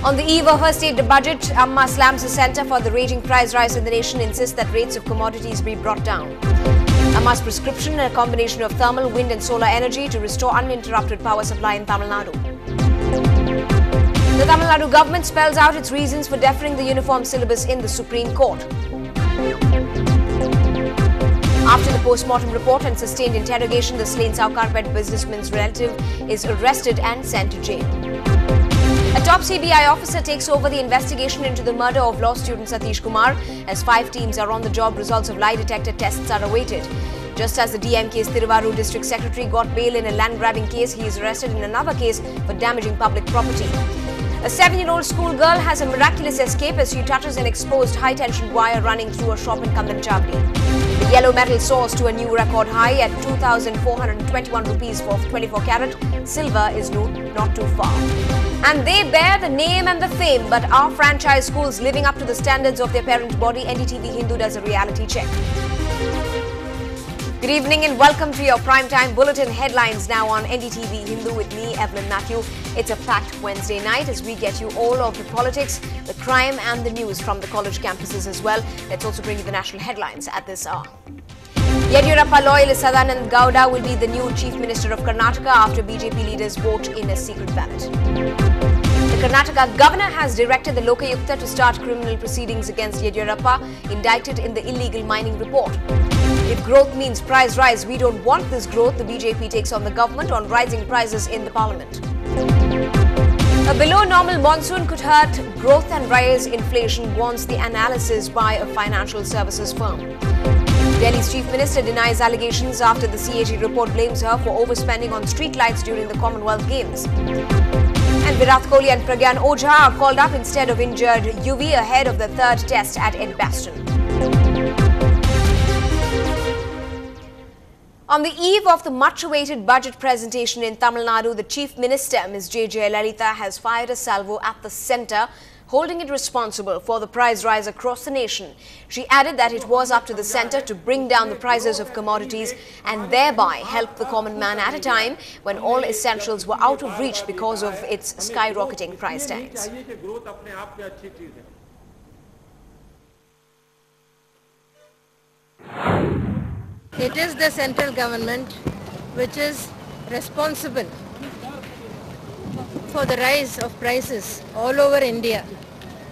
On the eve of her state budget, Amma slams the centre for the raging price rise in the nation, insists that rates of commodities be brought down. Amma's prescription, a combination of thermal, wind and solar energy to restore uninterrupted power supply in Tamil Nadu. The Tamil Nadu government spells out its reasons for deferring the uniform syllabus in the Supreme Court. After the post-mortem report and sustained interrogation, the slain Saukarpet businessman's relative is arrested and sent to jail. A top CBI officer takes over the investigation into the murder of law student Satish Kumar. As 5 teams are on the job, results of lie detector tests are awaited. Just as the DMK's Thiruvarur district secretary got bail in a land-grabbing case, he is arrested in another case for damaging public property. A 7-year-old schoolgirl has a miraculous escape as she touches an exposed high-tension wire running through a shop in Kandanchabdi. The yellow metal soars to a new record high at 2,421 rupees for 24-carat. Silver is not too far. And they bear the name and the fame, but are franchise schools living up to the standards of their parent body? NDTV Hindu does a reality check. Good evening and welcome to your primetime bulletin. Headlines now on NDTV Hindu with me, Evelyn Matthew. It's a packed Wednesday night as we get you all of the politics, the crime and the news from the college campuses as well. Let's also bring you the national headlines at this hour. Yediyurappa loyalist Sadanand Gowda will be the new Chief Minister of Karnataka after BJP leaders vote in a secret ballot. The Karnataka governor has directed the Lokayukta to start criminal proceedings against Yediyurappa, indicted in the illegal mining report. If growth means price rise, we don't want this growth, the BJP takes on the government on rising prices in the parliament. A below normal monsoon could hurt growth and rise inflation, warns the analysis by a financial services firm. Delhi's chief minister denies allegations after the CAG report blames her for overspending on streetlights during the Commonwealth Games. And Virat Kohli and Pragyan Ojha are called up instead of injured Yuvi ahead of the third test at Edgbaston. On the eve of the much-awaited budget presentation in Tamil Nadu, the Chief Minister, Ms. J. Jayalalitha, has fired a salvo at the centre, holding it responsible for the price rise across the nation. She added that it was up to the centre to bring down the prices of commodities and thereby help the common man at a time when all essentials were out of reach because of its skyrocketing price tags. It is the central government which is responsible for the rise of prices all over India.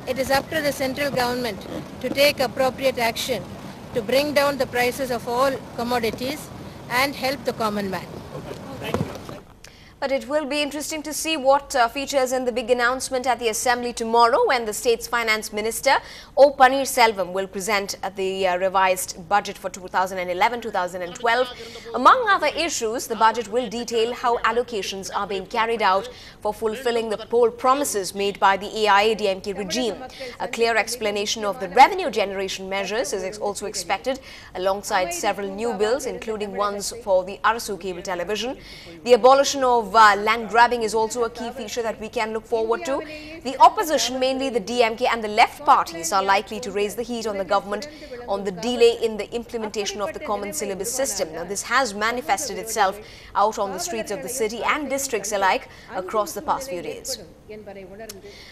It is up to the central government to take appropriate action to bring down the prices of all commodities and help the common man. But it will be interesting to see what features in the big announcement at the Assembly tomorrow when the state's Finance Minister, O. Paneerselvam, will present the revised budget for 2011-2012. Among other issues, the budget will detail how allocations are being carried out for fulfilling the poll promises made by the AIADMK regime. A clear explanation of the revenue generation measures is also expected, alongside several new bills, including ones for the Arasu cable television. The abolition of land grabbing is also a key feature that we can look forward to. The opposition, mainly the DMK and the left parties, are likely to raise the heat on the government on the delay in the implementation of the common syllabus system. Now, this has manifested itself out on the streets of the city and districts alike across the past few days.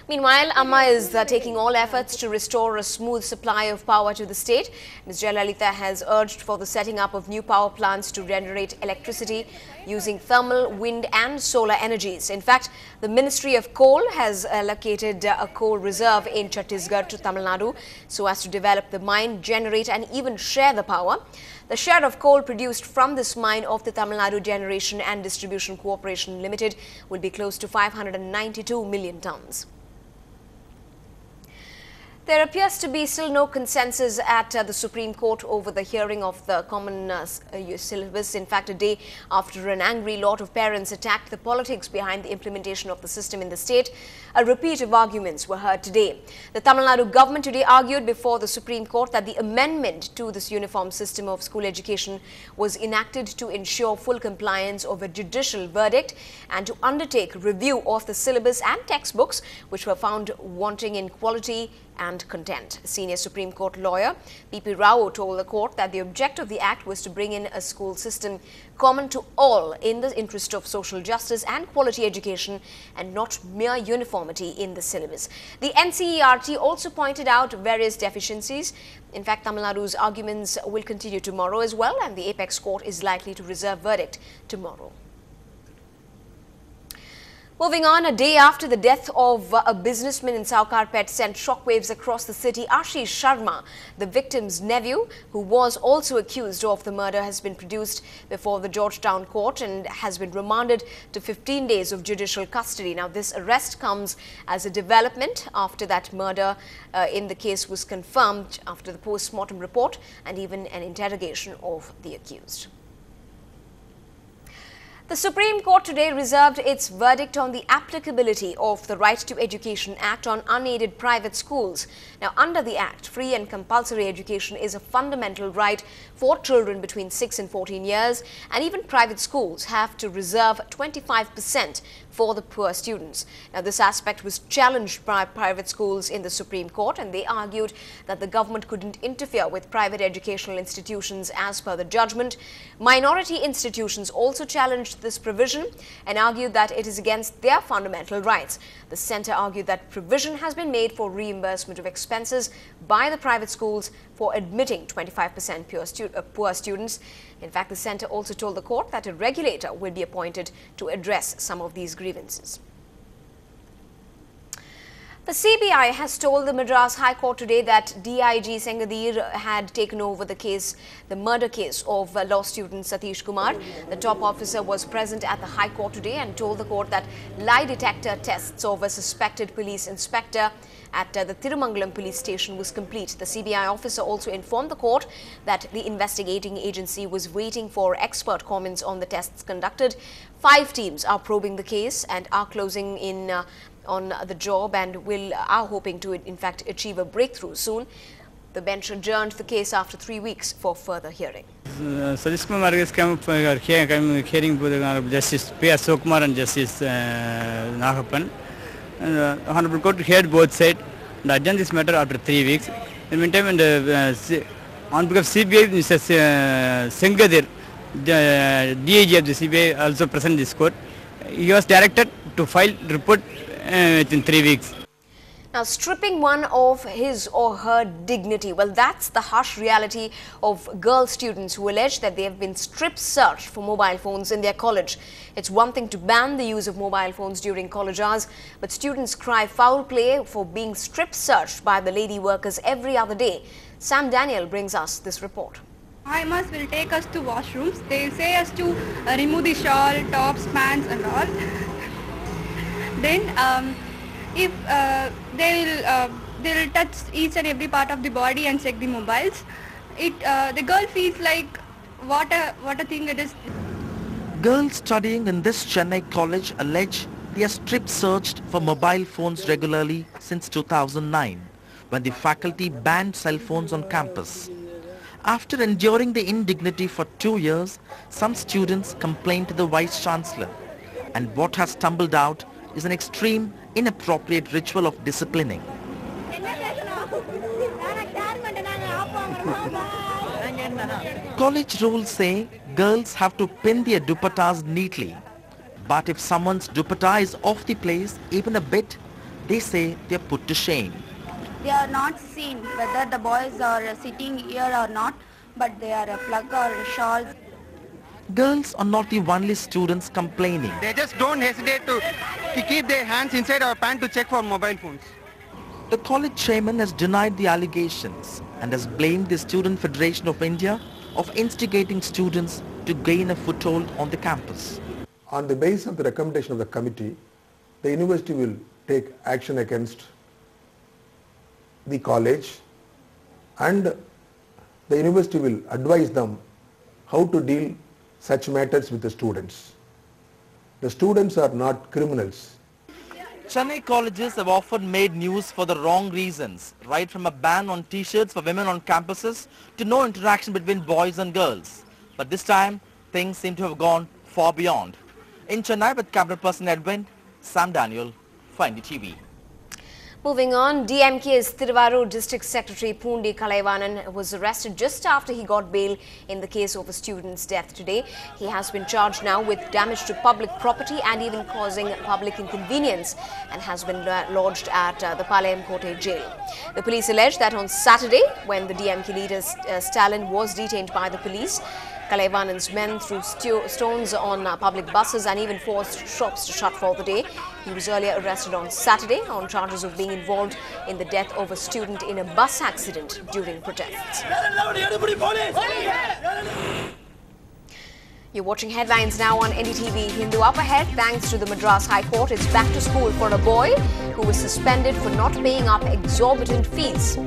Meanwhile, Amma is taking all efforts to restore a smooth supply of power to the state. Ms. Jayalalitha has urged for the setting up of new power plants to generate electricity using thermal, wind and solar energies. In fact, the Ministry of Coal has allocated a coal reserve in Chhattisgarh to Tamil Nadu so as to develop the mine, generate and even share the power. The share of coal produced from this mine of the Tamil Nadu Generation and Distribution Corporation Limited will be close to 592 million tons. There appears to be still no consensus at the Supreme Court over the hearing of the common syllabus. In fact, a day after an angry lot of parents attacked the politics behind the implementation of the system in the state, a repeat of arguments were heard today. The Tamil Nadu government today argued before the Supreme Court that the amendment to this uniform system of school education was enacted to ensure full compliance of a judicial verdict and to undertake review of the syllabus and textbooks which were found wanting in quality and content. Senior Supreme Court lawyer P.P. Rao told the court that the object of the act was to bring in a school system common to all in the interest of social justice and quality education and not mere uniformity in the syllabus. The NCERT also pointed out various deficiencies. In fact, Tamil Nadu's arguments will continue tomorrow as well, and the apex court is likely to reserve verdict tomorrow. Moving on, a day after the death of a businessman in Saukarpet sent shockwaves across the city, Ashish Sharma, the victim's nephew, who was also accused of the murder, has been produced before the Georgetown court and has been remanded to 15 days of judicial custody. Now, this arrest comes as a development after that murder in the case was confirmed after the post-mortem report and even an interrogation of the accused. The Supreme Court today reserved its verdict on the applicability of the Right to Education Act on unaided private schools. Now, under the Act, free and compulsory education is a fundamental right for children between 6 and 14 years, and even private schools have to reserve 25% for the poor students. Now, this aspect was challenged by private schools in the Supreme Court, and they argued that the government couldn't interfere with private educational institutions as per the judgment. Minority institutions also challenged this provision and argued that it is against their fundamental rights. The centre argued that provision has been made for reimbursement of expenses by the private schools for admitting 25% poor students. In fact, the centre also told the court that a regulator will be appointed to address some of these grievances. The CBI has told the Madras High Court today that DIG Sengadir had taken over the murder case of law student Satish Kumar. The top officer was present at the High Court today and told the court that lie detector tests of a suspected police inspector at the Tirumangalam police station was complete. The CBI officer also informed the court that the investigating agency was waiting for expert comments on the tests conducted. 5 teams are probing the case and are closing in on the job and are hoping to in fact achieve a breakthrough soon. The bench adjourned the case after 3 weeks for further hearing. Satish Kumar is hearing with Justice P. Sokumar and Justice Nagapan. Honorable Court heard both sides and adjourned this matter after 3 weeks. In the meantime, on behalf of CBI, Mr. Sengadir, the DIG of the CBI, also present this court. He was directed to file report within 3 weeks. Now, stripping one of his or her dignity, well, that's the harsh reality of girl students who allege that they have been strip searched for mobile phones in their college. It's one thing to ban the use of mobile phones during college hours, but students cry foul play for being strip searched by the lady workers every other day. Sam Daniel brings us this report. IMAs will take us to washrooms. They say us to remove the shawl, tops, pants and all. Then if they will touch each and every part of the body and check the mobiles. The girl feels like what a thing it is. Girls studying in this Chennai college allege they are strip searched for mobile phones regularly since 2009, when the faculty banned cell phones on campus. After enduring the indignity for 2 years, some students complained to the Vice Chancellor, and what has tumbled out is an extreme, inappropriate ritual of disciplining. College rules say girls have to pin their dupattas neatly, but if someone's dupatta is off the place even a bit, they say they are put to shame. They are not seen whether the boys are sitting here or not, but they are a plug or shawls. Girls are not the only students complaining. They just don't hesitate to keep their hands inside our pant to check for mobile phones. The college chairman has denied the allegations and has blamed the Student Federation of India of instigating students to gain a foothold on the campus. On the basis of the recommendation of the committee, the university will take action against the college, and the university will advise them how to deal such matters with the students. The students are not criminals. Chennai colleges have often made news for the wrong reasons, right from a ban on t-shirts for women on campuses to no interaction between boys and girls. But this time, things seem to have gone far beyond. In Chennai with camera person Edwin, Sam Daniel for NDTV. Moving on, DMK's Tiruvallur District Secretary Pundi Kalaivanan was arrested just after he got bail in the case of a student's death today. He has been charged now with damage to public property and even causing public inconvenience and has been lodged at the Palayam Kote jail. The police alleged that on Saturday, when the DMK leader Stalin was detained by the police, Kalaivanan's men threw stones on public buses and even forced shops to shut for the day. He was earlier arrested on Saturday on charges of being involved in the death of a student in a bus accident during protests. You're watching headlines now on NDTV Hindu. Up ahead, thanks to the Madras High Court, it's back to school for a boy who was suspended for not paying up exorbitant fees.